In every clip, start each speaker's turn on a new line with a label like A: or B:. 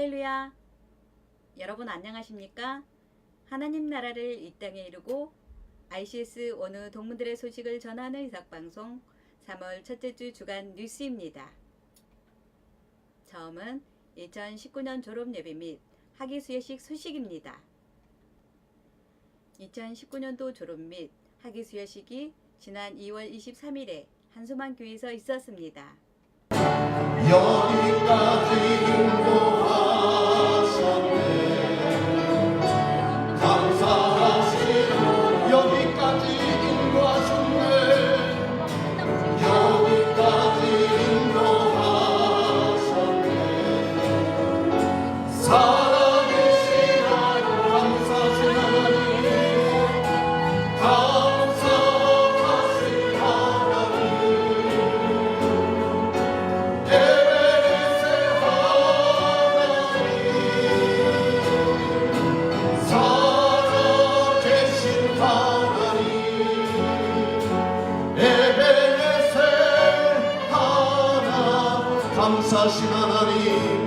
A: 할렐루야! 여러분 안녕하십니까? 하나님 나라를 이 땅에 이루고 ICS 원우 동문들의 소식을 전하는 이삭방송 3월 첫째 주 주간 뉴스입니다. 처음은 2019년 졸업 예배 및 학위 수여식 소식입니다. 2019년도 졸업 및 학위 수여식이 지난 2월 23일에 한소만 교회에서 있었습니다.
B: 여기까지 인도하셨네. 감사하시오. 여기까지 인도하셨네. 여기까지 인도하셨네. 살아계신 하나님, 감사하신 하나님, 감사하신 하나님. 감사하신 하나님,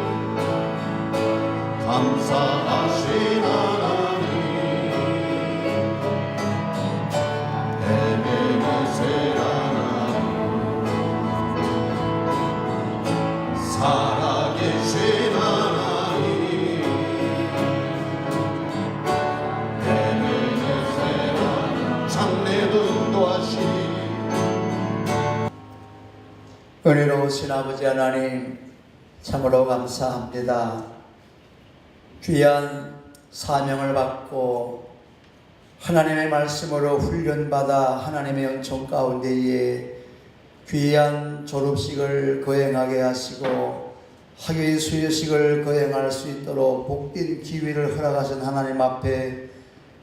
B: 감사하신 하나님, 에베네셀 하나님, 살아계신 하나님, 에베네셀 하나님, 장래도 인도하시니
C: 은혜로우신 아버지 하나님, 참으로 감사합니다. 귀한 사명을 받고 하나님의 말씀으로 훈련받아 하나님의 은총 가운데에 귀한 졸업식을 거행하게 하시고 학위 수여식을 거행할 수 있도록 복된 기회를 허락하신 하나님 앞에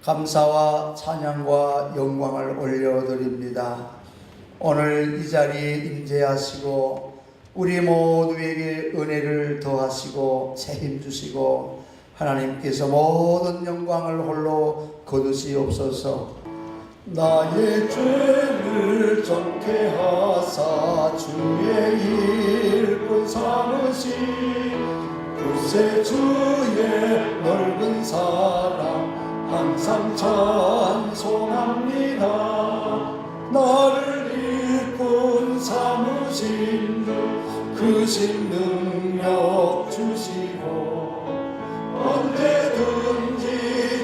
C: 감사와 찬양과 영광을 올려드립니다. 오늘 이 자리에 임재하시고 우리 모두에게 은혜를 더하시고 새 힘 주시고 하나님께서 모든 영광을 홀로 거두시옵소서. 나의 죄를 정케 하사 주의 일꾼 삼으시 구세 주의 넓은 사랑 항상 찬송합니다. 나를 일꾼 삼으신 크신 능력 주시고 언제든지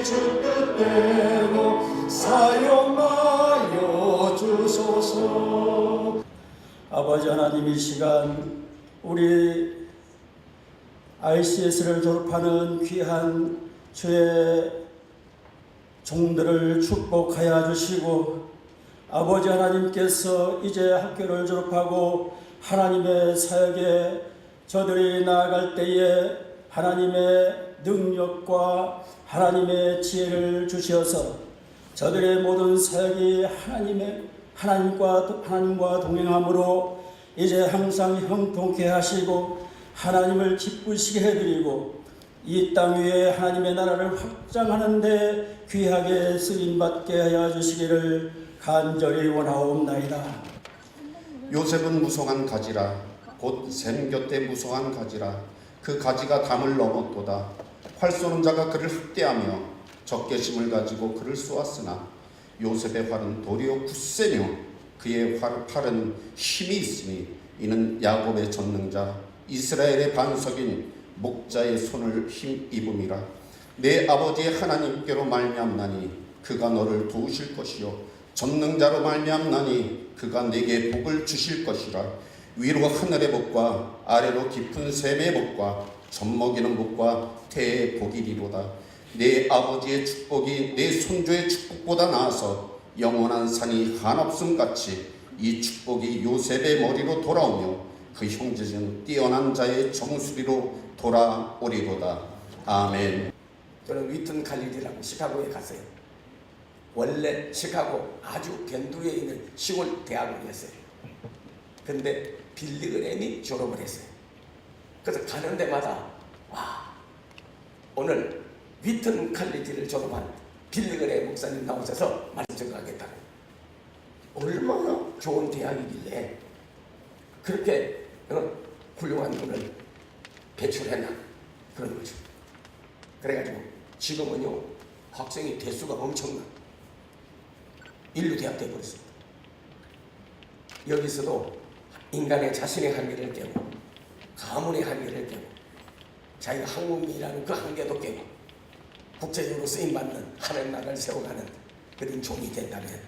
C: 주 뜻대로 사용하여 주소서.
D: 아버지 하나님, 이 시간 우리 ICS를 졸업하는 귀한 주의 종들을 축복하여 주시고 아버지 하나님께서 이제 학교를 졸업하고 하나님의 사역에 저들이 나아갈 때에 하나님의 능력과 하나님의 지혜를 주셔서 저들의 모든 사역이 하나님과 동행함으로 이제 항상 형통케 하시고 하나님을 기쁘시게 해드리고 이 땅 위에 하나님의 나라를 확장하는 데 귀하게 쓰임받게 하여 주시기를 간절히 원하옵나이다.
B: 요셉은 무성한 가지라 곧 샘 곁에 무성한 가지라 그 가지가 담을 넘었도다. 활 쏘는 자가 그를 학대하며 적개심을 가지고 그를 쏘았으나 요셉의 활은 도리어 굳세며 그의 팔은 힘이 있으니 이는 야곱의 전능자 이스라엘의 반석인 목자의 손을 힘입음이라. 내 아버지의 하나님께로 말미암나니 그가 너를 도우실 것이요 전능자로 말미암나니 그가 내게 복을 주실 것이라. 위로 하늘의 복과 아래로 깊은 샘의 복과 젖먹이는 복과 태의 복이리로다. 내 아버지의 축복이 내 손주의 축복보다 나아서 영원한 산이 한없음 같이 이 축복이 요셉의 머리로 돌아오며 그 형제는 뛰어난 자의 정수리로 돌아오리로다. 아멘.
E: 저는 위튼 갈릴리라고 시카고에 갔어요. 원래 시카고 아주 변두에 있는 시골 대학원이었어요. 근데 빌리그램이 졸업을 했어요. 그래서 가는 데마다 와, 오늘 위튼 칼리지를 졸업한 빌리그램 목사님 나오셔서 말씀 전가하겠다고. 얼마나 좋은 대학이길래 그렇게 훌륭한 분을 배출했나. 그런 거죠. 그래가지고 지금은요 학생의 대수가 엄청나 인류 대학 되어버렸습니다. 여기서도 인간의 자신의 한계를 깨고 가문의 한계를 깨고 자기가 한국인이라는 그 한계도 깨고 국제적으로 쓰임받는 하나님 나라를 세워가는 그런 종이 된다면,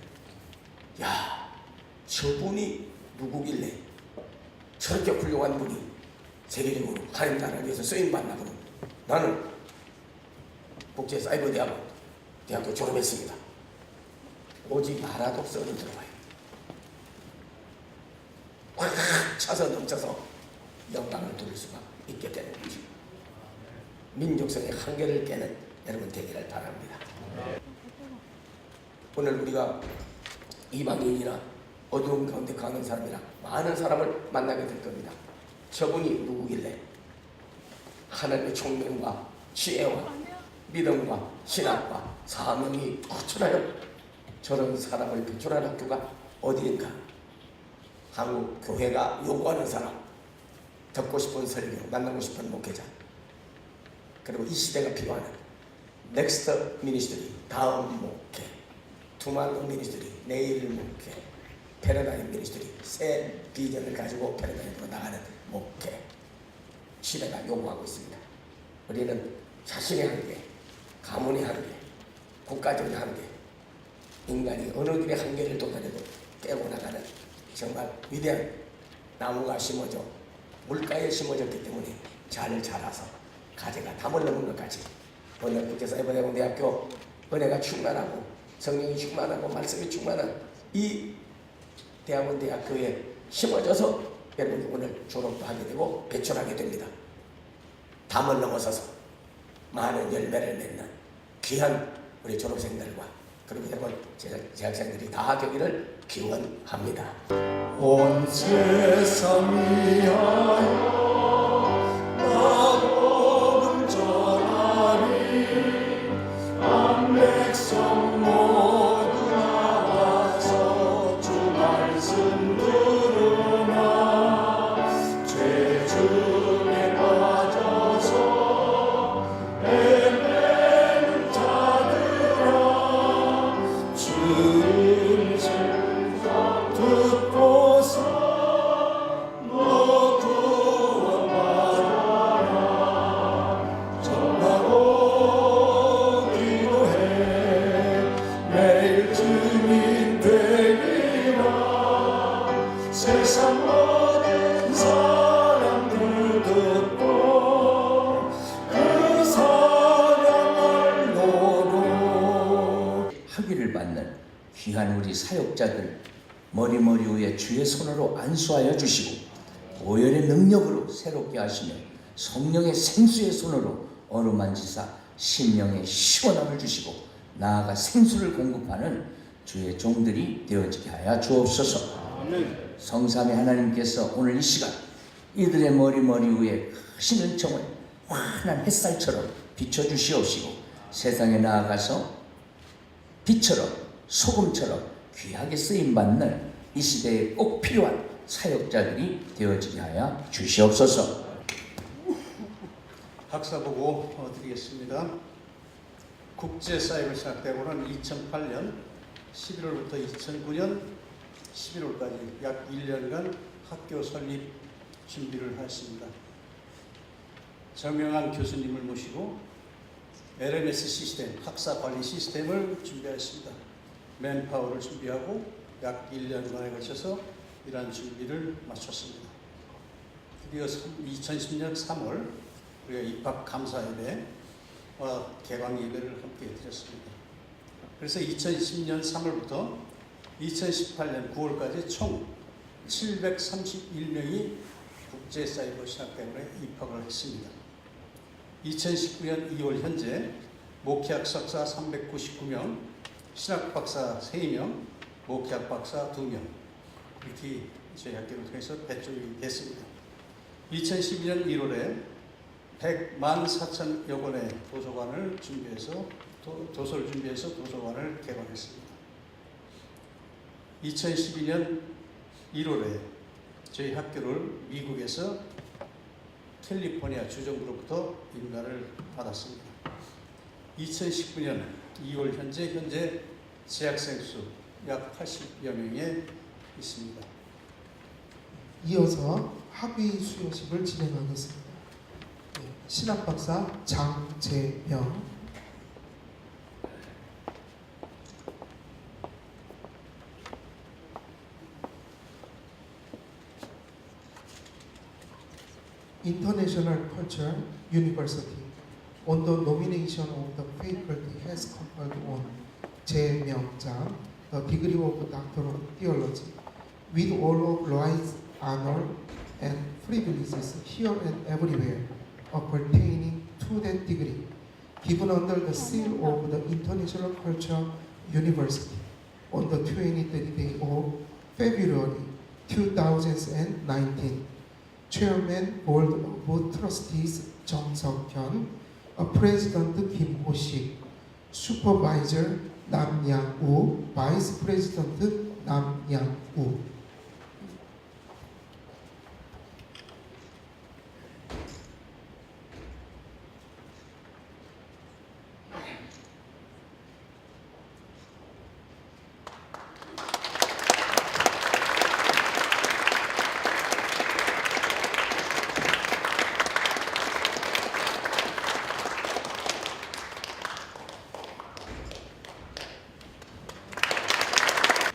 E: 야, 저분이 누구길래 저렇게 훌륭한 분이 세계적으로 하나님 나라를 위해서 쓰임받나. 그럼 나는 국제사이버대학교 졸업했습니다. 오직 나라도 없어 들어와요. 확 차서 넘쳐서 영광을 돌릴 수가 있게 되는 거죠. 민족성의 한계를 깨는 여러분 되기를 바랍니다. 오늘 우리가 이방인이나 어두운 가운데 가는 사람이나 많은 사람을 만나게 될 겁니다. 저분이 누구길래 하나님의 총명과 지혜와 믿음과 신학과 사명이 거쳐나요? 저런 사람을 배출한 학교가 어디인가? 한국 교회가 요구하는 사람, 듣고 싶은 설교, 만나고 싶은 목회자, 그리고 이 시대가 필요한 넥스트 미니스트리, 다음 목회, 투마로 미니스트리, 내일 목회, 패러다임 미니스트리, 새 비전을 가지고 패러다임으로 나가는 목회 시대가 요구하고 있습니다. 우리는 자신의 한계, 가문의 한계, 국가적인 한계, 인간이 어느 길의 한계를 도달해도 깨고 나가는 정말 위대한 나무가 심어져 물가에 심어졌기 때문에 잘 자라서 가지가 담을 넘은 것 같이 오늘 국제사이버대학교 은혜가 충만하고 성령이 충만하고 말씀이 충만한 이 대학원대학교에 심어져서 여러분이 오늘 졸업도 하게 되고 배출하게 됩니다. 담을 넘어서서 많은 열매를 맺는 귀한 우리 졸업생들과 그리고 여러분 재학생들이 다 되기를 기원합니다.
C: 온 세상 위하여 나 복음 전하리. 온 백성 모두 나와서 주 말씀 들으나 죄 중에 빠져서 헤매는 자들아 주 듣고서 너 구원받아라. 전하고 기도해 매일 주님 되리라. 세상 모든 사람들 듣고 그 사랑을 노로.
F: 학위를 받는 귀한 우리 사역자들 머리 위에 주의 손으로 안수하여 주시고 오열의 능력으로 새롭게 하시며 성령의 생수의 손으로 어루만지사 심령의 시원함을 주시고 나아가 생수를 공급하는 주의 종들이 되어지게 하여 주옵소서. 성삼의 하나님께서 오늘 이 시간 이들의 머리 위에 크신 은총을 환한 햇살처럼 비춰주시옵시고 세상에 나아가서 빛처럼 소금처럼 귀하게 쓰임받는 이 시대에 꼭 필요한 사역자들이 되어지게 하여 주시옵소서.
G: 학사 보고 드리겠습니다. 국제사이버신학대학원은 2008년 11월부터 2009년 11월까지 약 1년간 학교 설립 준비를 했습니다. 정명한 교수님을 모시고 LMS 시스템, 학사 관리 시스템을 준비했습니다. 맨파워를 준비하고 약 1년간에 걸쳐서 이러한 준비를 마쳤습니다. 드디어 2010년 3월 우리가 입학 감사 예배와 개강 예배를 함께 드렸습니다. 그래서 2010년 3월부터 2018년 9월까지 총 731명이 국제사이버신학대학원에 입학을 했습니다. 2019년 2월 현재 목회학 석사 399명, 신학 박사 3명, 목회학 박사 2명 이렇게 저희 학교를 통해서 배출이 됐습니다. 2012년 1월에 114,000여 권의 도서관을 준비해서 도서를 준비해서 도서관을 개방했습니다. 2012년 1월에 저희 학교를 미국에서 캘리포니아 주정부로부터 인가를 받았습니다. 2019년 2월 현재 재학생 수 약 80여 명에 있습니다.
H: 이어서 학위 수여식을 진행하겠습니다. 신학박사 장재명, International Culture University. On the nomination of the faculty has conferred on 재명장 the degree of Doctor of Theology with all of rights, honor, and privileges here and everywhere appertaining to that degree, given under the seal of the International Culture University on the 23rd day of February 2019. Chairman Board of Trustees 정석현, President 김호식, Supervisor 남양우, Vice President 남양우.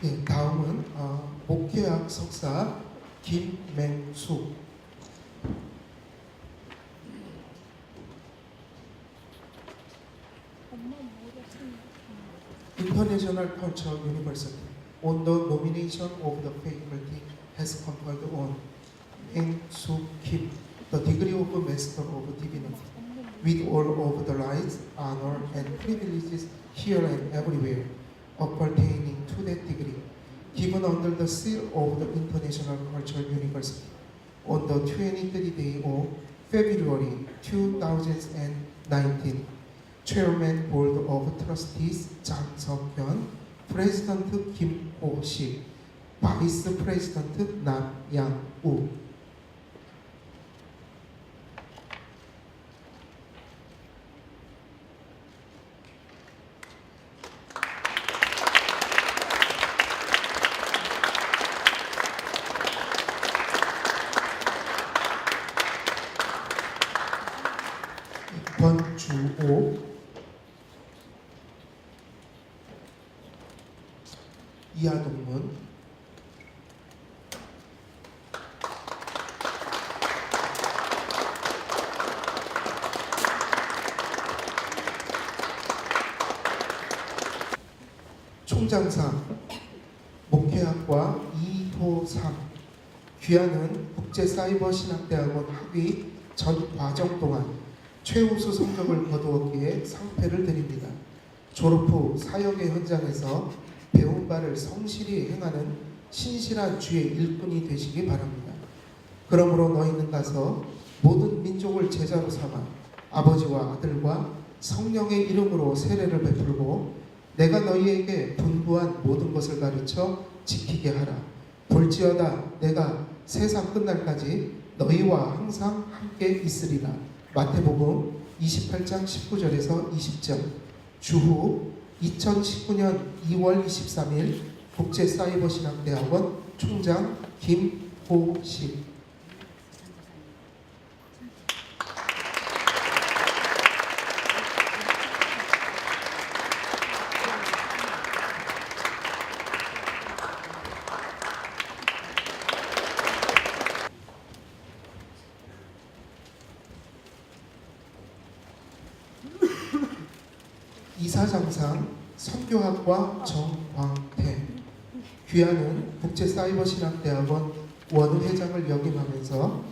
H: 예, 다음은 목회학 석사 김맹숙. International Culture University on the nomination of the faculty has conferred on Meng-Suk Kim the degree of Master of Divinity with all of the rights, honor, and privileges here and everywhere appertaining to that degree, given under the seal of the International Culture University on the 23rd day of February 2019. Chairman Board of Trustees 장석현, President 김호식, Vice President 남양우. 권주호, 이하동문, 총장상 목회학과 이호삼, 귀하는 국제사이버신학대학원 학위 전 과정 동안 최우수 성적을 거두었기에 상패를 드립니다. 졸업 후 사역의 현장에서 배운 바를 성실히 행하는 신실한 주의 일꾼이 되시기 바랍니다. 그러므로 너희는 가서 모든 민족을 제자로 삼아 아버지와 아들과 성령의 이름으로 세례를 베풀고 내가 너희에게 분부한 모든 것을 가르쳐 지키게 하라. 볼지어다 내가 세상 끝날까지 너희와 항상 함께 있으리라. 마태복음 28장 19절에서 20절. 주후 2019년 2월 23일 국제사이버신학대학원 총장 김호식. 이사장상 선교학과 정광태, 귀하는 국제사이버신학대학원 원우 회장을 역임하면서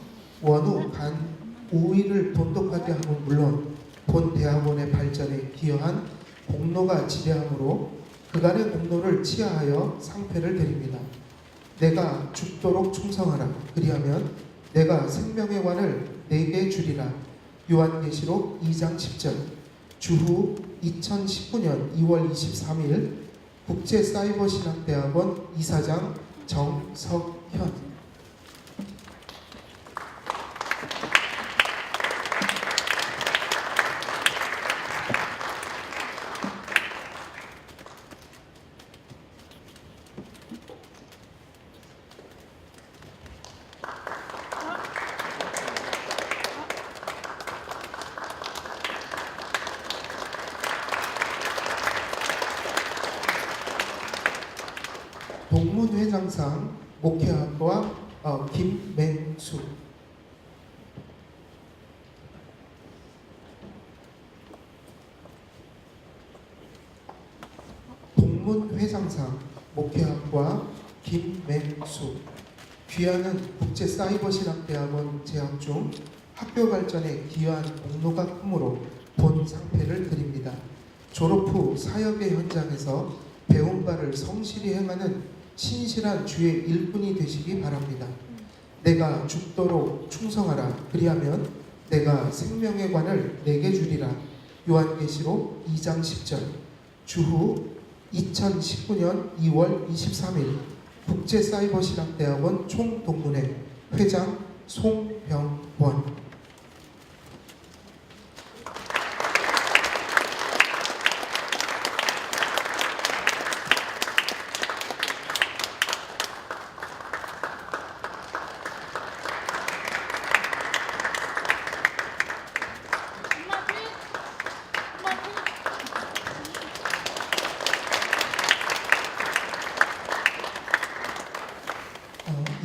H: 원우 간 5위를 돈독하게 함은 물론 본 대학원의 발전에 기여한 공로가 지대하므로 그간의 공로를 치하하여 상패를 드립니다. 내가 죽도록 충성하라. 그리하면 내가 생명의 관을 내게 주리라. 요한계시록 2장 10절. 주후 2019년 2월 23일 국제사이버신학대학원 이사장 정석현. 동문회장상 목회학과 김맹수. 동문회장상 목회학과 김맹수. 귀하는 국제사이버신학대학원 재학 중 학교 발전에 기여한 공로가 크므로 본 상패를 드립니다. 졸업 후 사역의 현장에서 배운 바를 성실히 행하는 신실한 주의 일꾼이 되시기 바랍니다. 내가 죽도록 충성하라. 그리하면 내가 생명의 관을 내게 주리라. 요한계시록 2장 10절. 주후 2019년 2월 23일 국제사이버신학대학원 총동문회 회장 송병원.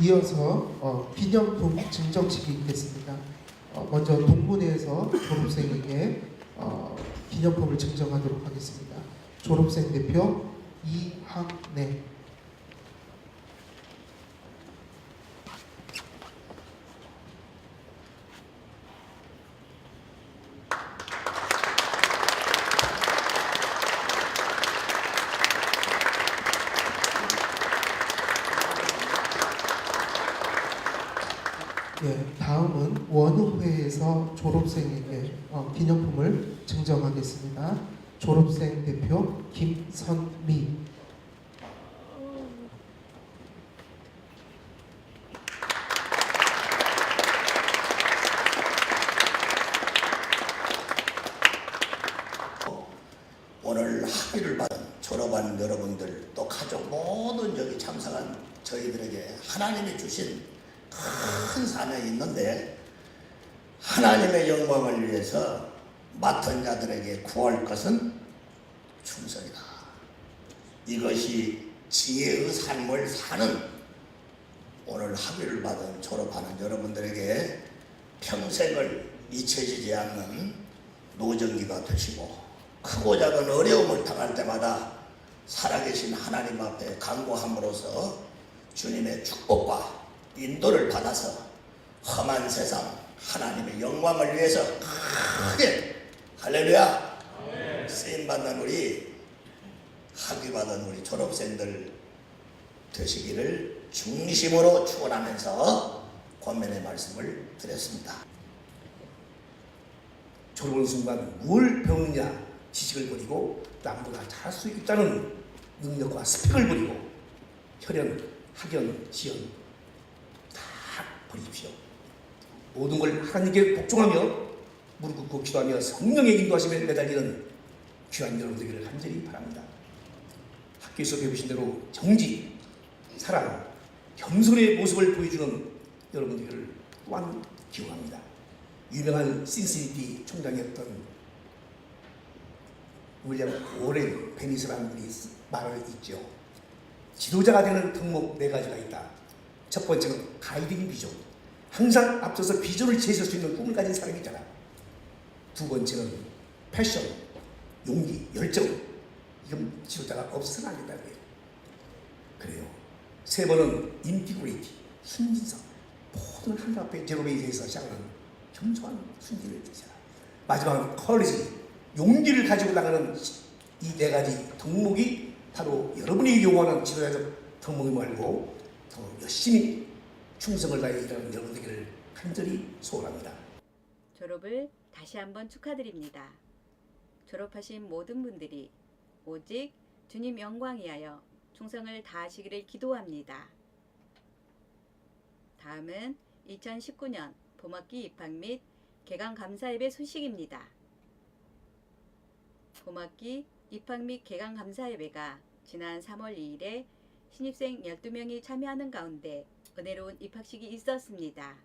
H: 이어서 기념품 증정식이 있겠습니다. 먼저 동문회에서 졸업생에게 기념품을 증정하도록 하겠습니다. 졸업생 대표 이학래. 다음은 원우회에서 졸업생에게 기념품을 증정하겠습니다. 졸업생 대표 김선미.
E: 오늘 학위를 받은 졸업한 여러분들 또 가족 모든 여기 참석한 저희들에게 하나님이 주신 큰 사명이 있는데 하나님의 영광을 위해서 맡은 자들에게 구할 것은 충성이다. 이것이 지혜의 삶을 사는 오늘 학위를 받은 졸업하는 여러분들에게 평생을 잊혀지지 않는 노정기가 되시고 크고 작은 어려움을 당할 때마다 살아계신 하나님 앞에 간구함으로써 주님의 축복과 인도를 받아서 험한 세상 하나님의 영광을 위해서 크게 할렐루야 쓰임받는 우리 학위받은 우리 졸업생들 되시기를 중심으로 축원하면서 권면의 말씀을 드렸습니다.
I: 졸업하는 순간 뭘 배우느냐 지식을 버리고 남보다 잘할 수 있다는 능력과 스펙을 버리고 혈연, 학연, 지연 다 버리십시오. 모든 걸 하나님께 복종하며 무릎 꿇고 기도하며 성령의 인도하심에 매달리는 귀한 여러분들에게 간절히 바랍니다. 학교에서 배우신 대로 정직, 사랑, 겸손의 모습을 보여주는 여러분들을 또한 기원합니다. 유명한 신시니티 총장이었던 윌리엄 오렌 베니스라는 분이 말을 있죠. 지도자가 되는 덕목 4가지가 있다. 첫 번째는 가이딩 비전. 항상 앞서서 비전을 제시할 수 있는 꿈을 가진 사람이잖아. 두 번째는 패션, 용기, 열정. 이건 지도자가 없어서는 안 된다는 거예요. 그래요. 세 번은 인티그리티, 순진성. 모든 하늘 앞에 제로베이스에서 시작하는 겸손한 순진을 뜻이다. 마지막은 커리지, 용기를 가지고 나가는 이 4가지 덕목이 바로 여러분이 요구하는 지도자적 덕목이 말고 더 열심히 충성을 다해 일하는 여러분들에게 간절히 소원합니다.
A: 졸업을 다시 한번 축하드립니다. 졸업하신 모든 분들이 오직 주님 영광 위하여 충성을 다하시기를 기도합니다. 다음은 2019년 봄학기 입학 및 개강 감사 예배 소식입니다. 봄학기 입학 및 개강 감사 예배가 지난 3월 2일에 신입생 12명이 참여하는 가운데 은혜로운 입학식이 있었습니다.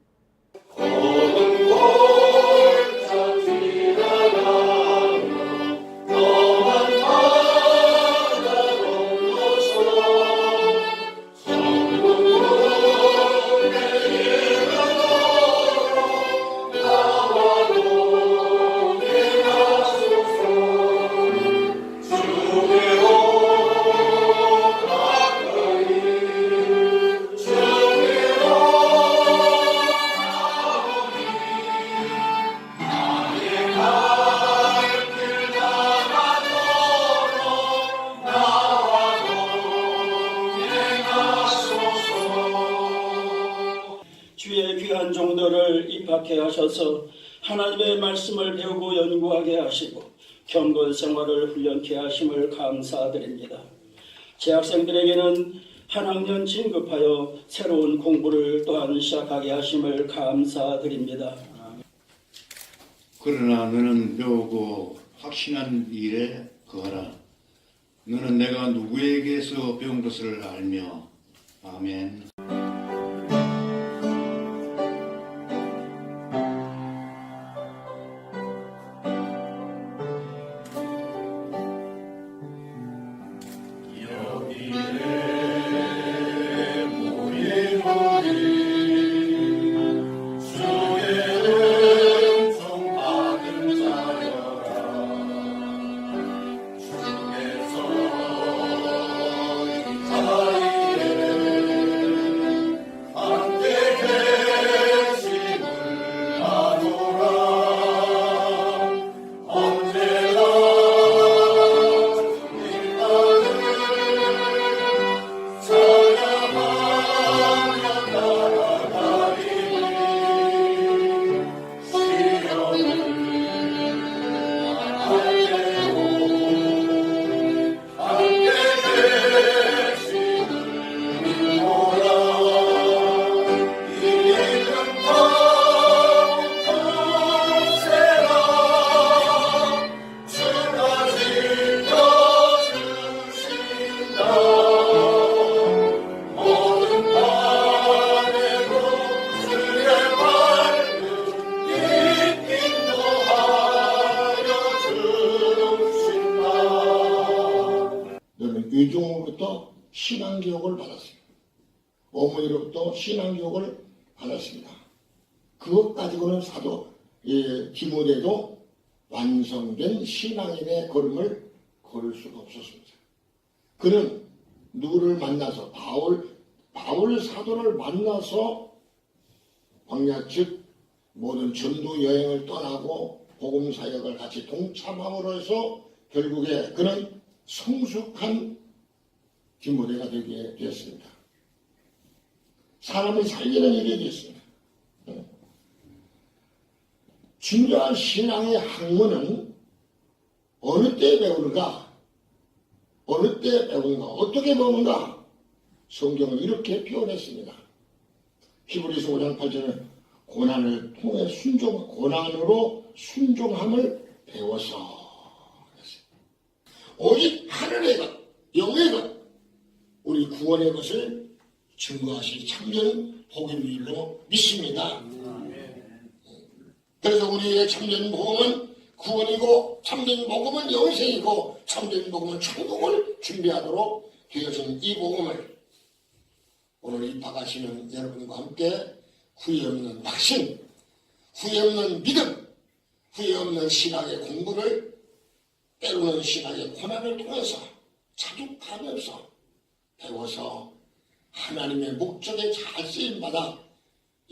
D: 주의 귀한 종들을 입학해 하셔서 하나님의 말씀을 배우고 연구하게 하시고 경건 생활을 훈련케 하심을 감사드립니다. 재학생들에게는 한 학년 진급하여 새로운 공부를 또한 시작하게 하심을 감사드립니다.
C: 그러나 너는 배우고 확신한 일에 거하라. 너는 내가 누구에게서 배운 것을 알며. 아멘.
J: 유종으로부터 신앙교육을 받았습니다. 어머니로부터 신앙교육을 받았습니다. 그것 가지고는 사도 디모데도 완성된 신앙인의 걸음을 걸을 수가 없었습니다. 그는 누구를 만나서 바울 사도를 만나서 광야 즉 모든 전도 여행을 떠나고 복음 사역을 같이 동참함으로 해서 결국에 그는 성숙한 디모데가 되게 되었습니다. 사람을 살리는 일이 되었습니다. 진정한 신앙의 학문은 어느 때 배우는가? 어느 때 배우는가? 어떻게 배우는가? 성경은 이렇게 표현했습니다. 히브리서 5장 8절에 고난을 통해 고난으로 순종함을 배워서 오직 하늘의 것, 영의 것, 우리 구원의 것을 증거하실 참된 복음인 줄로 믿습니다. 그래서 우리의 참된 복음은 구원이고 참된 복음은 영생이고 참된 복음은 천국을 준비하도록 되어진 이 복음을 오늘 입학하시는 여러분과 함께 후회 없는 확신, 후회 없는 믿음, 후회 없는 신학의 공부를 때로는 신학의 고난을 통해서 자족하면서 배워서 하나님의 목적에 잘 쓰임받아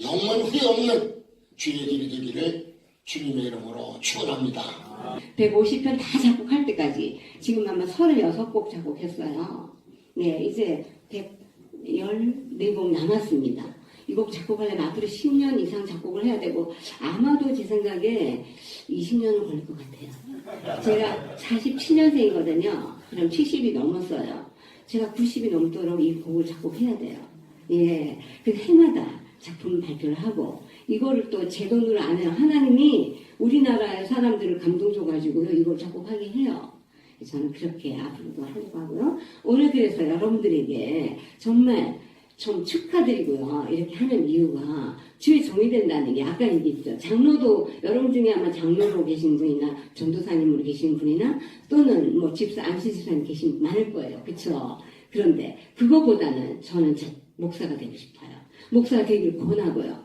J: 영원 후회 없는 주의 길이 되기를 주님의 이름으로 축원합니다.
K: 150편 다 작곡할 때까지 지금 아마 36곡 작곡했어요. 네, 이제 114곡 남았습니다. 이 곡 작곡하려면 앞으로 10년 이상 작곡을 해야 되고 아마도 제 생각에 20년은 걸릴 것 같아요. 제가 47년생이거든요. 그럼 70이 넘었어요. 제가 90이 넘도록 이 곡을 작곡해야 돼요. 예, 그 해마다 작품 발표를 하고 이거를 또 제 돈으로 안 해요. 하나님이 우리나라의 사람들을 감동 줘가지고요 이걸 작곡하게 해요. 저는 그렇게 앞으로도 하려고 하고요. 오늘 그래서 여러분들에게 정말 좀 축하드리고요. 이렇게 하는 이유가 주의 종이 된다는 게 아까 얘기했죠. 장로도 여러분 중에 아마 장로로 계신 분이나 전도사님으로 계신 분이나 또는 뭐 집사 안시 집사님 계신 분 많을 거예요. 그렇죠? 그런데 그거보다는 저는 목사가 되고 싶어요. 목사가 되길 권하고요.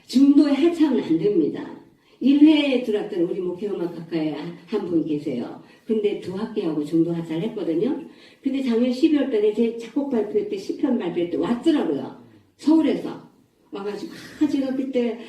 K: 중도에 하차하면 안 됩니다. 1회에 들어왔던 우리 목회음악학과에 한 분 계세요. 근데 2학기하고 중도 하차를 했거든요. 근데 작년 12월 달에 제 작곡 발표 때 시편 발표 때 왔더라고요. 서울에서. 와가지고 제가 그때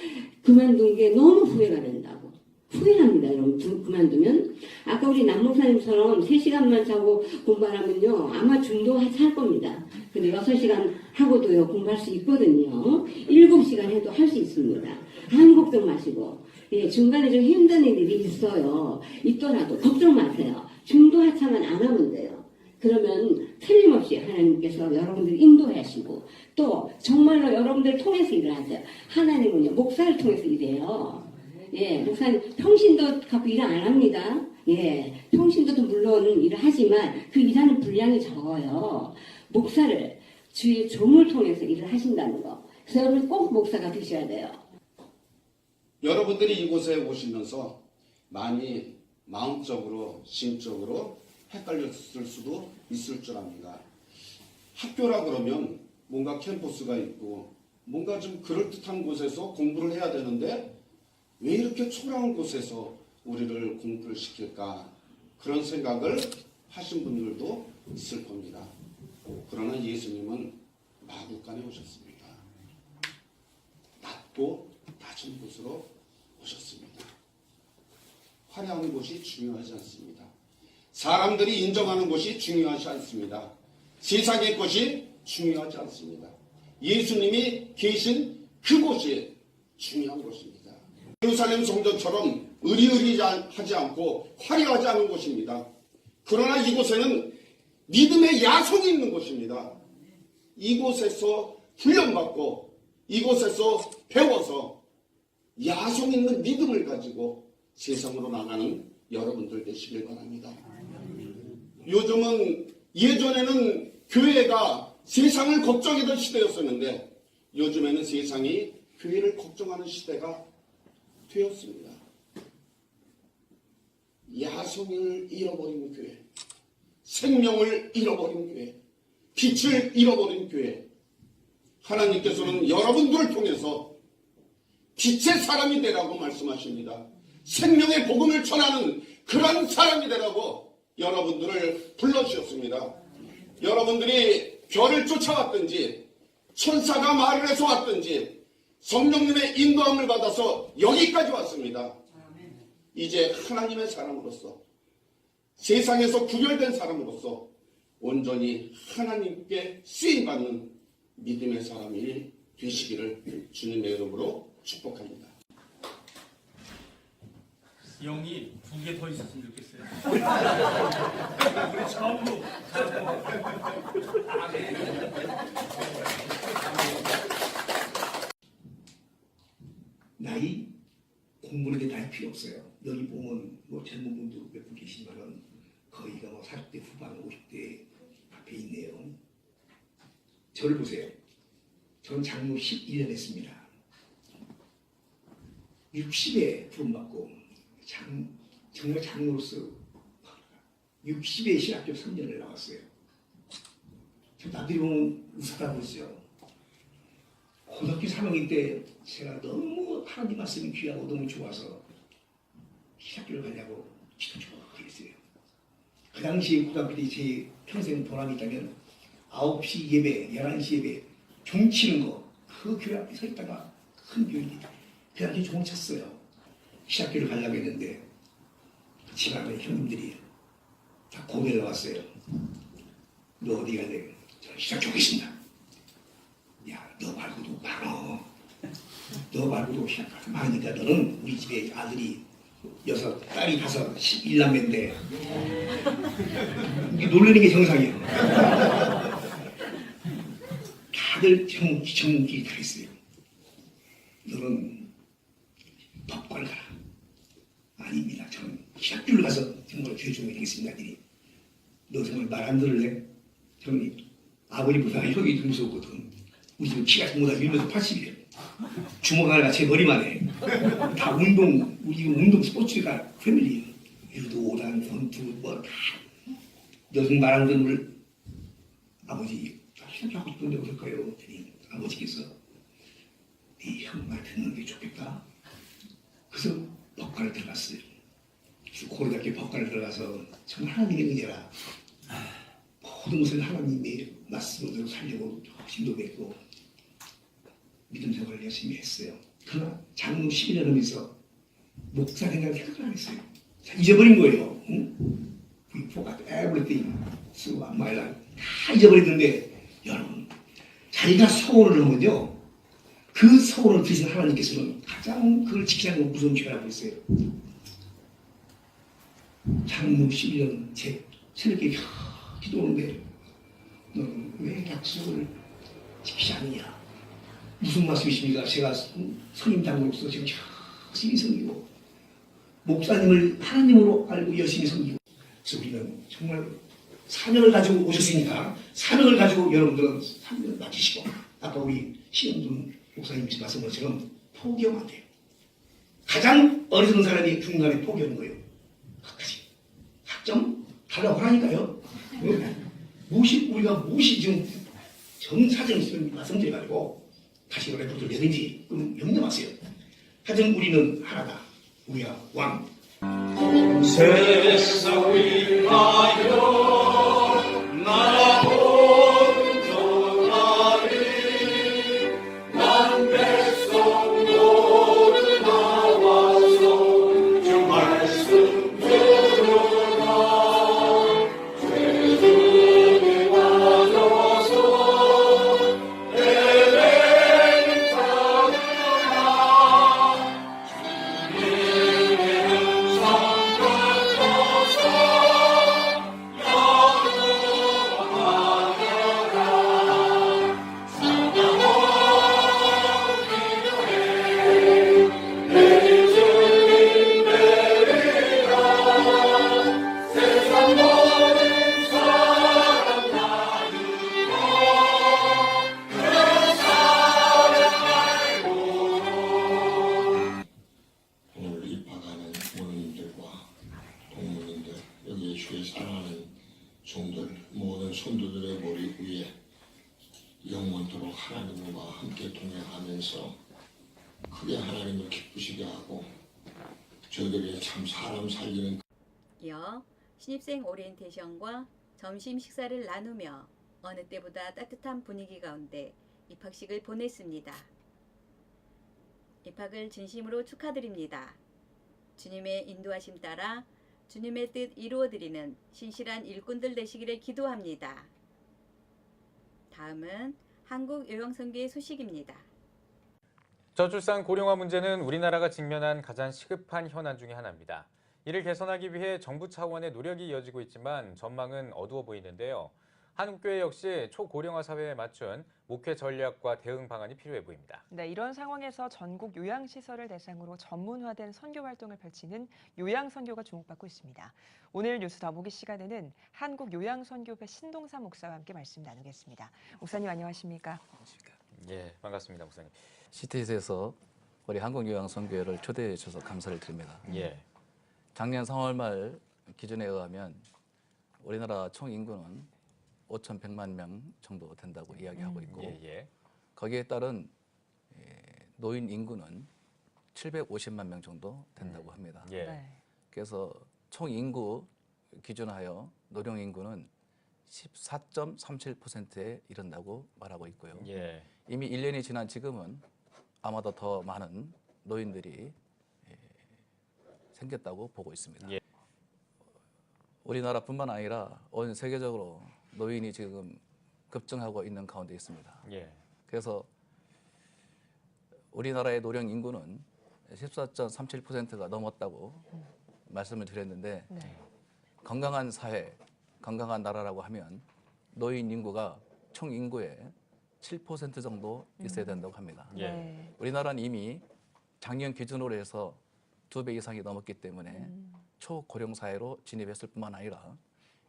K: 그만둔 게 너무 후회가 된다고. 후회합니다. 여러분 그만두면. 아까 우리 남 목사님처럼 3시간만 자고 공부하면요 아마 중도 하차할 겁니다. 근데 6시간 하고도요, 공부할 수 있거든요. 7시간 해도 할 수 있습니다. 아무 걱정 마시고. 예, 중간에 좀 힘든 일이 있더라도 걱정 마세요. 중도 하차만 안 하면 돼요. 그러면 틀림없이 하나님께서 여러분들 인도하시고 또 정말로 여러분들 통해서 일을 하세요. 하나님은요, 목사를 통해서 일해요. 예, 목사님 평신도 갖고 일 안 합니다. 예, 평신도도 물론 일을 하지만 그 일하는 분량이 적어요. 목사를 주의 종을 통해서 일을 하신다는 거. 그래서 여러분 꼭 목사가 되셔야 돼요.
B: 여러분들이 이곳에 오시면서 많이 마음적으로, 심적으로 헷갈렸을 수도 있을 줄 압니다. 학교라 그러면 뭔가 캠퍼스가 있고 뭔가 좀 그럴듯한 곳에서 공부를 해야 되는데 왜 이렇게 초라한 곳에서 우리를 공부를 시킬까? 그런 생각을 하신 분들도 있을 겁니다. 그러나 예수님은 마구간에 오셨습니다. 낮고 낮은 곳으로 오셨습니다. 화려한 곳이 중요하지 않습니다. 사람들이 인정하는 것이 중요하지 않습니다. 세상의 것이 중요하지 않습니다. 예수님이 계신 그곳이 중요한 것입니다. 예루살렘 성전처럼 의리의리하지 않고 화려하지 않은 곳입니다. 그러나 이곳에는 믿음의 야성이 있는 곳입니다. 이곳에서 훈련받고 이곳에서 배워서 야성 있는 믿음을 가지고 세상으로 나가는 여러분들 되시길 바랍니다. 요즘은 예전에는 교회가 세상을 걱정하던 시대였었는데 요즘에는 세상이 교회를 걱정하는 시대가 되었습니다. 야성을 잃어버린 교회, 생명을 잃어버린 교회, 빛을 잃어버린 교회. 하나님께서는 여러분들을 통해서 빛의 사람이 되라고 말씀하십니다. 생명의 복음을 전하는 그런 사람이 되라고 여러분들을 불러주셨습니다. 여러분들이 별을 쫓아왔든지 천사가 말을 해서 왔든지 성령님의 인도함을 받아서 여기까지 왔습니다. 이제 하나님의 사람으로서 세상에서 구별된 사람으로서 온전히 하나님께 쓰임받는 믿음의 사람이 되시기를 주님의 이름으로 축복합니다.
L: 영이 2개 더 있었으면 좋겠어요. 우리 전부
I: 나이 공부는 게 나이 필요 없어요. 여기 보면 뭐 젊은 분도 몇 분 계시지만은 거의가 뭐 40대 후반, 50대 앞에 있네요. 저를 보세요. 저는 장로 11년 했습니다. 60에 부름받고 정말 장로로서 60에 신학교 3년을 나왔어요. 저 남들이 보면 우스하다고 그러죠. 고등학교 3학년 때 제가 너무 하나님 말씀이 귀하고 너무 좋아서 신학교를 가려고 기도 쭉 했어요. 그 당시에 고등학교 때 제 평생 보람이 있다면 9시 예배, 11시 예배 종 치는 거 그 교회 앞에 서 있다가 큰 교인이 그 당시에 종을 쳤어요. 신학교를 가려고 했는데 집안에 형님들이 다 고개를 나왔어요. 너 어디 가야 돼? 저는 신학교 가겠습니다. 야, 너 말고도 많어. 너 말고도 신학교 많으니까 너는 우리 집에 아들이 6, 딸이 5, 11남매인데 이게 놀라는 게 정상이에요. 다들 정문길이 다 있어요. 너는 법관을 가라. 아닙니다. 저는 신학교를 가서 정말 교회 종이 되겠습니다. 아들이. 너 정말 말 안 들을래? 저는 아버지보다 형이 좀 무서웠거든. 우리 집은 키가 전부 다 1m 80이에요. 주먹 하나 제 머리만 해. 다 운동, 우리 운동 스포츠가 패밀리예요. 유도, 오단, 권투, 뭐 다. 너는 말 안 듣는 아버지, 신학하고 싶은데 어떨까요? 그랬더니 아버지께서 네 형 말 듣는 게 좋겠다. 그래서 법관을 들어갔어요. 고려대학교 법관을 들어가서 정말 하나님의 은혜라 모든 것을 하나님의 말씀으로 살려고 힘도 냈고 믿음 생활을 열심히 했어요. 그러나 장로 11년 하면서 목사 생각을 안 했어요. 잊어버린 거예요. 응? We forgot everything. So my life. 다 잊어버렸는데 여러분 자기가 소원을 하면요, 그 소원을 드신 하나님께서는 가장 그걸 지키는 건 무서운 죄라고 했어요. 장로 11년 새벽에 기도하는데 너는 왜 약속을 지키지 않느냐? 무슨 말씀이십니까? 제가 선임 장로로서 지금 열심히 섬기고 목사님을 하나님으로 알고 열심히 섬기고, 그래서 우리는 정말 사명을 가지고 오셨으니까 사명을 가지고 여러분들은 사명을 맡기시고, 아까 우리 신영준 목사님 말씀한 것처럼 포기하면 안 돼요. 가장 어리석은 사람이 중간에 포기하는 거예요. 끝까지. 학점 달라고 하니까요. 우리가 무엇이 지금 정사정 있으면 말씀드려가지고 다시 레포트를 내든지 그럼 염려 마세요. 하여튼 우리는 하나다. 우리가 왕.
D: 세상 위하여 나라 온전하리 난 백성 모두 나와서 주 말씀 들으라 죄중에 와줘서 예배를 받으라 주님의 오늘 입학하는 원어민들과 동문인들, 여기 주에 사랑하는 종들, 모든 성도들의 머리 위에 영원토록 하나님과 함께 동행하면서 크게 하나님을 기쁘시게 하고 저들이 참 사람 살리는
A: 이어 신입생 오리엔테이션과 점심 식사를 나누며 어느 때보다 따뜻한 분위기 가운데 입학식을 보냈습니다. 입학을 진심으로 축하드립니다. 주님의 인도하심 따라 주님의 뜻 이루어드리는 신실한 일꾼들 되시기를 기도합니다. 다음은 한국 요양선교의 소식입니다.
M: 저출산 고령화 문제는 우리나라가 직면한 가장 시급한 현안 중의 하나입니다. 이를 개선하기 위해 정부 차원의 노력이 이어지고 있지만 전망은 어두워 보이는데요. 한국교회 역시 초고령화 사회에 맞춘 목회 전략과 대응 방안이 필요해 보입니다.
N: 네, 이런 상황에서 전국 요양시설을 대상으로 전문화된 선교 활동을 펼치는 요양선교가 주목받고 있습니다. 오늘 뉴스 더보기 시간에는 한국요양선교회 신동삼 목사와 함께 말씀 나누겠습니다. 목사님 안녕하십니까?
M: 예, 반갑습니다, 목사님.
O: CTS에서 우리 한국요양선교회를 초대해 주셔서 감사를 드립니다.
M: 예.
O: 작년 3월 말 기준에 의하면 우리나라 총 인구는 5,100만 명 정도 된다고 이야기하고 있고 거기에 따른 노인 인구는 750만 명 정도 된다고 합니다. 그래서 총 인구 기준하여 노령 인구는 14.37%에 이른다고 말하고 있고요. 이미 1년이 지난 지금은 아마도 더 많은 노인들이 생겼다고 보고 있습니다. 우리나라뿐만 아니라 온 세계적으로 노인이 지금 급증하고 있는 가운데 있습니다. 그래서 우리나라의 노령 인구는 14.37%가 넘었다고 말씀을 드렸는데 건강한 사회, 건강한 나라라고 하면 노인 인구가 총 인구의 7% 정도 있어야 된다고 합니다. 우리나라는 이미 작년 기준으로 해서 2배 이상이 넘었기 때문에 초고령 사회로 진입했을 뿐만 아니라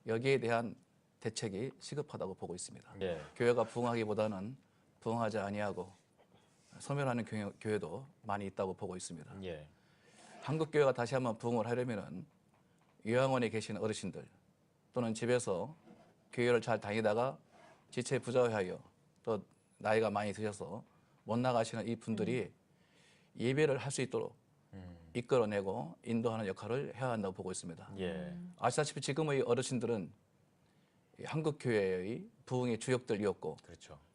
O: 여기에 대한 대책이 시급하다고 보고 있습니다. 교회가 부흥하기보다는 부흥하지 아니하고 소멸하는 교회도 많이 있다고 보고 있습니다. 한국 교회가 다시 한번 부흥을 하려면은 요양원에 계신 어르신들 또는 집에서 교회를 잘 다니다가 지체 부자하여 또 나이가 많이 드셔서 못 나가시는 이 분들이 예배를 할 수 있도록 이끌어내고 인도하는 역할을 해야 한다고 보고 있습니다. 아시다시피 지금의 어르신들은 한국 교회의 부흥의 주역들이었고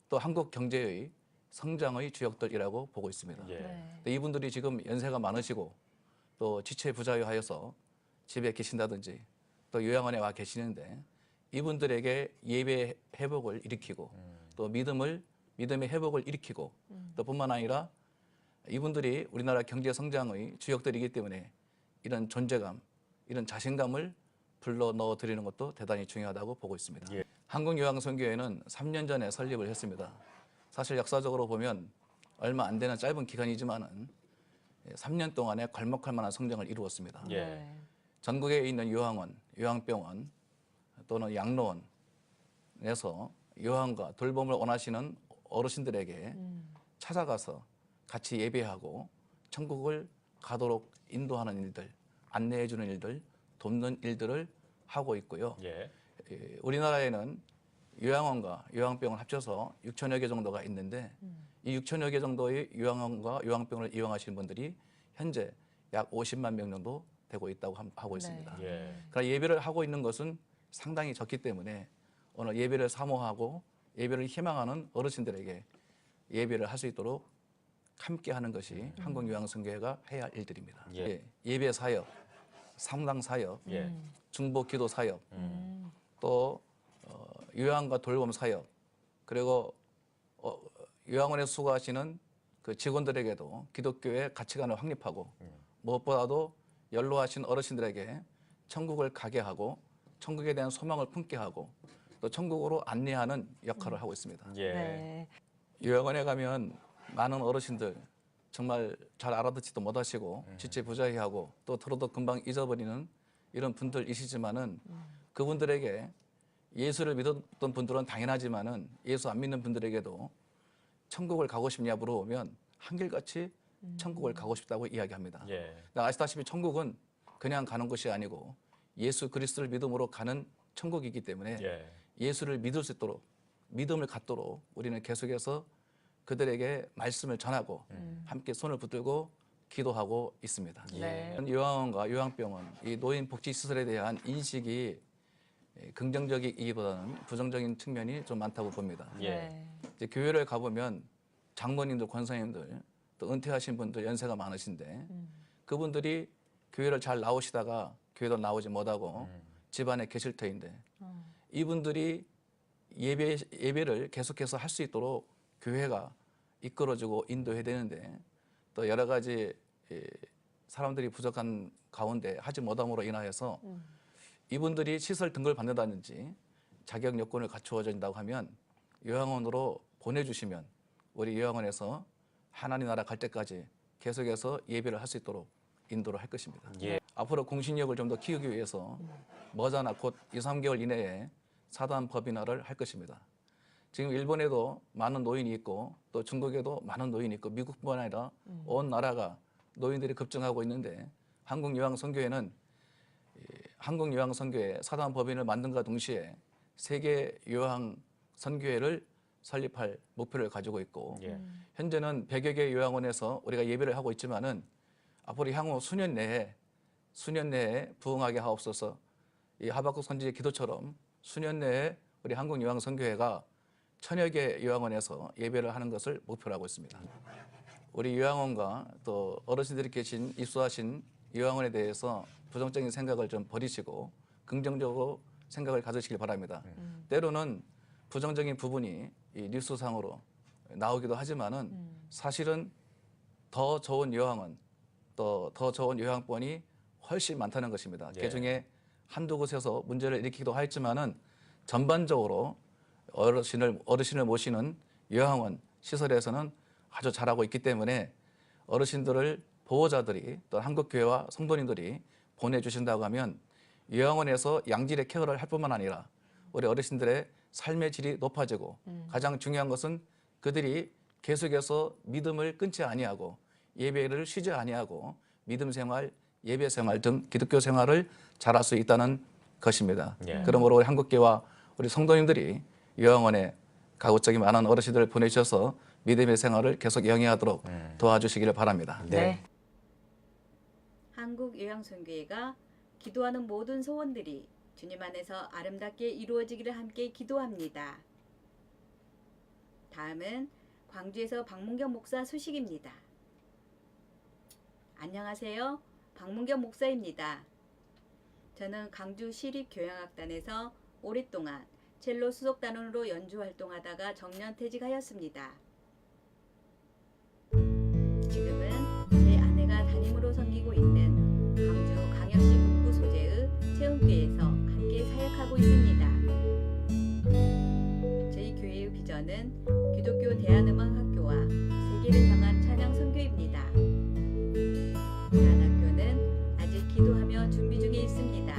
O: 또 한국 경제의 성장의 주역들이라고 보고 있습니다. 이분들이 지금 연세가 많으시고 또 지체 부자여하여서 집에 계신다든지 또 요양원에 와 계시는데 이분들에게 예배 회복을 일으키고 또 믿음을 믿음의 회복을 일으키고 또 뿐만 아니라 이분들이 우리나라 경제 성장의 주역들이기 때문에 이런 존재감, 이런 자신감을 불러 넣어 드리는 것도 대단히 중요하다고 보고 있습니다. 한국요양선교회는 3년 전에 설립을 했습니다. 사실 역사적으로 보면 얼마 안 되는 짧은 기간이지만은 3년 동안에 괄목할 만한 성장을 이루었습니다. 전국에 있는 요양원, 요양병원 또는 양로원에서 요양과 돌봄을 원하시는 어르신들에게 찾아가서 같이 예배하고 천국을 가도록 인도하는 일들, 안내해 주는 일들, 돕는 일들을 하고 있고요. 우리나라에는 요양원과 요양병원 합쳐서 6천여 개 정도가 있는데 이 6천여 개 정도의 요양원과 요양병원을 이용하시는 분들이 현재 약 50만 명 정도 되고 있다고 하고 있습니다. 그러나 예배를 하고 있는 것은 상당히 적기 때문에 오늘 예배를 사모하고 예배를 희망하는 어르신들에게 예배를 할 수 있도록 함께하는 것이 한국요양선교회가 해야 할 일들입니다. 예배 사역, 상담 사역, 중보 기도 사역, 또 요양과 돌봄 사역, 그리고 요양원에 수고하시는 그 직원들에게도 기독교의 가치관을 확립하고 무엇보다도 연로하신 어르신들에게 천국을 가게 하고 천국에 대한 소망을 품게 하고 또 천국으로 안내하는 역할을 하고 있습니다. 요양원에 가면 많은 어르신들 정말 잘 알아듣지도 못하시고 지체부자해하고 또 들어도 금방 잊어버리는 이런 분들이시지만은 그분들에게 예수를 믿었던 분들은 당연하지만은 예수 안 믿는 분들에게도 천국을 가고 싶냐 물어보면 한결같이 천국을 가고 싶다고 이야기합니다. 아시다시피 천국은 그냥 가는 것이 아니고 예수 그리스도를 믿음으로 가는 천국이기 때문에 예수를 믿을 수 있도록 믿음을 갖도록 우리는 계속해서 그들에게 말씀을 전하고 함께 손을 붙들고 기도하고 있습니다. 요양원과 요양병원, 이 노인 복지시설에 대한 인식이 긍정적이기보다는 부정적인 측면이 좀 많다고 봅니다. 이제 교회를 가보면 장모님들, 권사님들, 또 은퇴하신 분들 연세가 많으신데 그분들이 교회를 잘 나오시다가 교회도 나오지 못하고 집안에 계실 터인데 이분들이 예배를 계속해서 할 수 있도록 교회가 이끌어주고 인도해야 되는데 또 여러 가지 사람들이 부족한 가운데 하지 못함으로 인하여서 이분들이 시설 등급을 받는다든지 자격 요건을 갖추어진다고 하면 요양원으로 보내주시면 우리 요양원에서 하나님 나라 갈 때까지 계속해서 예배를 할 수 있도록 인도를 할 것입니다. 앞으로 공신력을 좀 더 키우기 위해서 머지않아 곧 2, 3개월 이내에 사단 법인화를 할 것입니다. 지금 일본에도 많은 노인이 있고 또 중국에도 많은 노인이 있고 미국뿐만 아니라 온 나라가 노인들이 급증하고 있는데 한국요양선교회는 한국요양선교회 사단 법인을 만든과 동시에 세계 요양선교회를 설립할 목표를 가지고 있고 현재는 100여 개 요양원에서 우리가 예배를 하고 있지만은 앞으로 향후 수년 내에 부흥하게 하옵소서. 이 하박국 선지의 기도처럼 수년 내에 우리 한국요양선교회가 1000여 개 요양원에서 예배를 하는 것을 목표로 하고 있습니다. 우리 요양원과 또 어르신들이 계신 입소하신 요양원에 대해서 부정적인 생각을 좀 버리시고 긍정적으로 생각을 가지시길 바랍니다. 때로는 부정적인 부분이 이 뉴스상으로 나오기도 하지만은 사실은 더 좋은 요양원 또 더 좋은 요양병원이 훨씬 많다는 것입니다. 그중에 한두 곳에서 문제를 일으키기도 하였지만은 전반적으로 어르신을 모시는 요양원 시설에서는 아주 잘하고 있기 때문에 어르신들을 보호자들이 또 한국교회와 성도님들이 보내주신다고 하면 요양원에서 양질의 케어를 할 뿐만 아니라 우리 어르신들의 삶의 질이 높아지고 가장 중요한 것은 그들이 계속해서 믿음을 끊지 아니하고 예배를 쉬지 아니하고 믿음 생활, 예배 생활 등 기독교 생활을 잘할 수 있다는 것입니다. 그러므로 우리 한국교회와 우리 성도님들이 요양원에 가급적이 많은 어르신들을 보내주셔서 믿음의 생활을 계속 영위하도록 도와주시기를 바랍니다.
A: 한국요양선교회가 기도하는 모든 소원들이 주님 안에서 아름답게 이루어지기를 함께 기도합니다. 다음은 광주에서 박문경 목사 소식입니다. 안녕하세요. 박문경 목사입니다. 저는 광주 시립교양악단에서 오랫동안 첼로 수석단원으로 연주 활동하다가 정년 퇴직하였습니다. 지금은 제 아내가 담임으로 섬기고 있는 광주 광역시 북부 소재의 체험교회에서 함께 사역하고 있습니다. 저희 교회의 비전은 기독교 대한음악학교와 세계를 향한 찬양 선교입니다. 대한학교는 아직 기도하며 준비 중에 있습니다.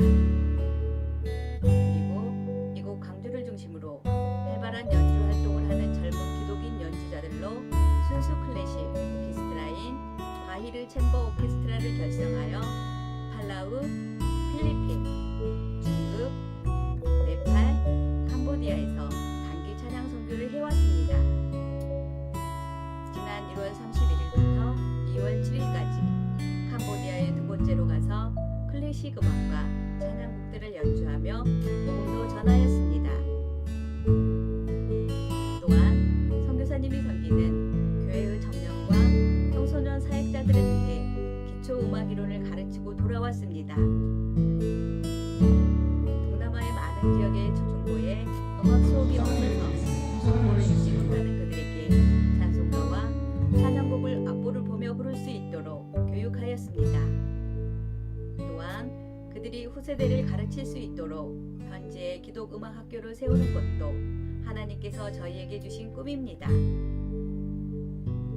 A: 그리고 이곳 광주를 중심으로 활발한 연주 활동을 하는 젊은 기독인 연주자들로 순수 클래식 오케스트라인 바히르 챔버 오케스트라를 결성하여 팔라우, 필리핀, 중국, 네팔, 캄보디아에서 단기 찬양 선교를 해왔습니다. 지난 1월 31일부터 2월 7일까지 캄보디아에 두 번째로 가서 클래식 음악과 찬양곡들을 연주하며 복음도 전하였습니다. 또한 선교사님이 섬기는 교회의 청년과 청소년 사역자들을 위해 기초 음악 이론을 가르치고 돌아왔습니다. 동남아의 많은 지역의 초중고에 음악 수업이 없어서 정보를 읽지 못하는 그들에게 찬송가와 찬양곡을 악보를 보며 부를 수 있도록 교육하였습니다. 또한 그들이 후세대를 가르칠 수 있도록 현지의 기독음악학교를 세우는 것도 하나님께서 저희에게 주신 꿈입니다.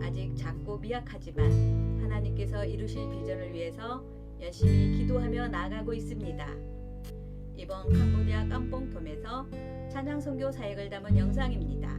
A: 아직 작고 미약하지만 하나님께서 이루실 비전을 위해서 열심히 기도하며 나아가고 있습니다. 이번 캄보디아 깜뽕톰에서 찬양 선교 사역을 담은 영상입니다.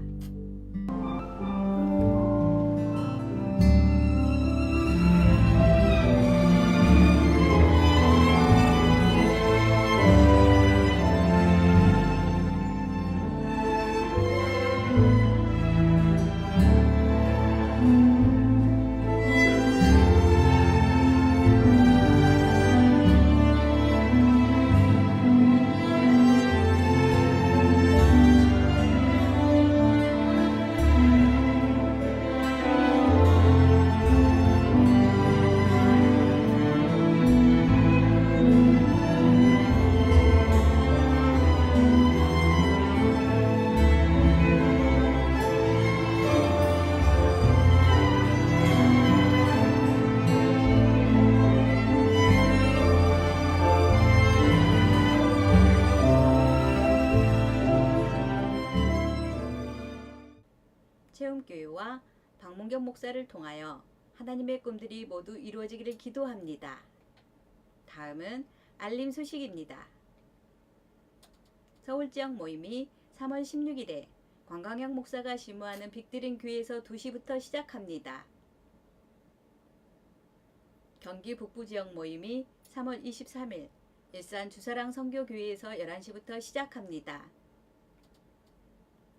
A: 체험교회와 박문경 목사를 통하여 하나님의 꿈들이 모두 이루어지기를 기도합니다. 다음은 알림 소식입니다. 서울지역 모임이 3월 16일에 관광형 목사가 심무하는 빅드림 교회에서 2시부터 시작합니다. 경기 북부지역 모임이 3월 23일 일산 주사랑 선교교회에서 11시부터 시작합니다.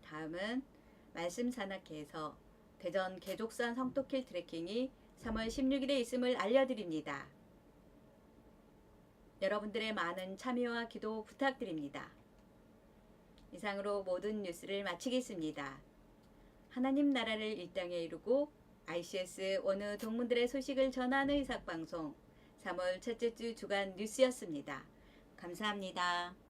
A: 다음은 말씀 산악회에서 대전 개족산 성토길 트레킹이 3월 16일에 있음을 알려드립니다. 여러분들의 많은 참여와 기도 부탁드립니다. 이상으로 모든 뉴스를 마치겠습니다. 하나님 나라를 이 땅에 이루고 ICS 어느 동문들의 소식을 전하는 의삭방송 3월 첫째 주 주간 뉴스였습니다. 감사합니다.